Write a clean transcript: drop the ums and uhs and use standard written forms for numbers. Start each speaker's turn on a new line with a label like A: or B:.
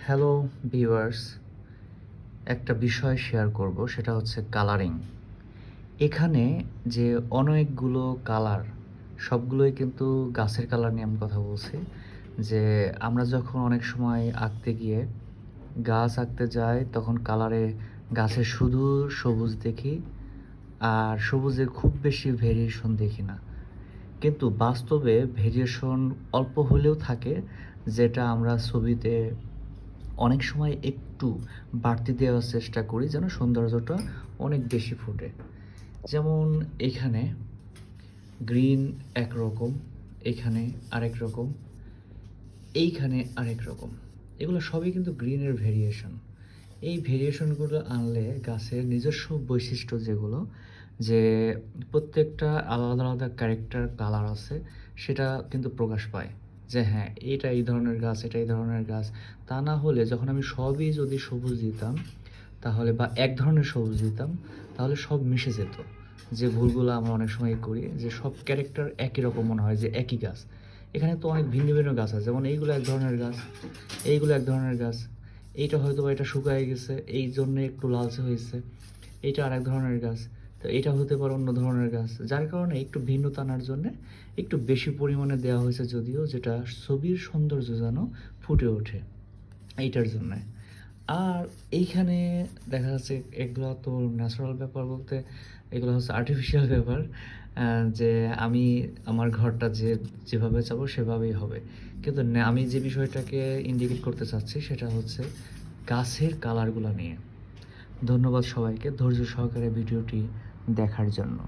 A: Hello viewers, একটা বিষয় share করব, সেটা হচ্ছে কালারিং। এখানে যে অনেকগুলো কালার, সবগুলোই কিন্তু গাছের কালার নিয়ে আমি কথা বলছি। যে আমরা যখন অনেক সময় আঁকতে গিয়ে গাছ আঁকতে যাই, তখন কালারে গাছে শুধু সবুজ দেখি, আর সবুজের খুব বেশি ভেরিয়েশন দেখি না। কিন্তু বাস্তবে ভেরিয়েশন অল্প হলেও থাকে, যেটা আমরা ছবিতে অনেক সময় একটু বাড়তি দেওয়ার চেষ্টা করি যেন সৌন্দর্যটা অনেক বেশি ফুটে। যেমন এখানে গ্রিন একরকম, এখানে আরেক রকম, এইখানে আরেক রকম। এগুলো সবই কিন্তু গ্রিনের ভেরিয়েশন। এই ভেরিয়েশনগুলো আনলে গাছের নিজস্ব বৈশিষ্ট্য যেগুলো, যে প্রত্যেকটা আলাদা আলাদা ক্যারেক্টার কালার আছে, সেটা কিন্তু প্রকাশ পায়। যে হ্যাঁ, এটা এই ধরনের গাছ, এটা এই ধরনের গাছ। তা না হলে যখন আমি সবই যদি সবুজ দিতাম, তাহলে বা এক ধরনের সবুজ দিতাম, তাহলে সব মিশে যেত। যে ভুলগুলো আমরা অনেক সময় করি, যে সব ক্যারেক্টার একই রকম মনে হয় যে একই গাছ। এখানে তো অনেক ভিন্ন ভিন্ন গাছ আছে, যেমন এইগুলো এক ধরনের গাছ, এইগুলো এক ধরনের গাছ, এইটা হয়তো বা এটা শুকায় গেছে, এই জন্য একটু লালচে হয়েছে, এইটা আর এক ধরনের গাছ, তো এটা হতে পারে অন্য ধরনের গাছ। যার কারণে একটু ভিন্নতা আনার জন্যে একটু বেশি পরিমাণে দেওয়া হয়েছে, যদিও যেটা ছবির সৌন্দর্য যেন ফুটে ওঠে এইটার জন্যে। আর এইখানে দেখা যাচ্ছে এগুলো তো ন্যাচারাল ব্যাপার বলতে, এগুলো হচ্ছে আর্টিফিশিয়াল ব্যাপার। যে আমি আমার ঘরটা যেভাবে চাবো সেভাবেই হবে। কিন্তু আমি যে বিষয়টাকে ইন্ডিকেট করতে চাচ্ছি সেটা হচ্ছে গাছের কালারগুলো নিয়ে। ধন্যবাদ সবাইকে ধৈর্য সহকারে ভিডিওটি দেখার জন্য।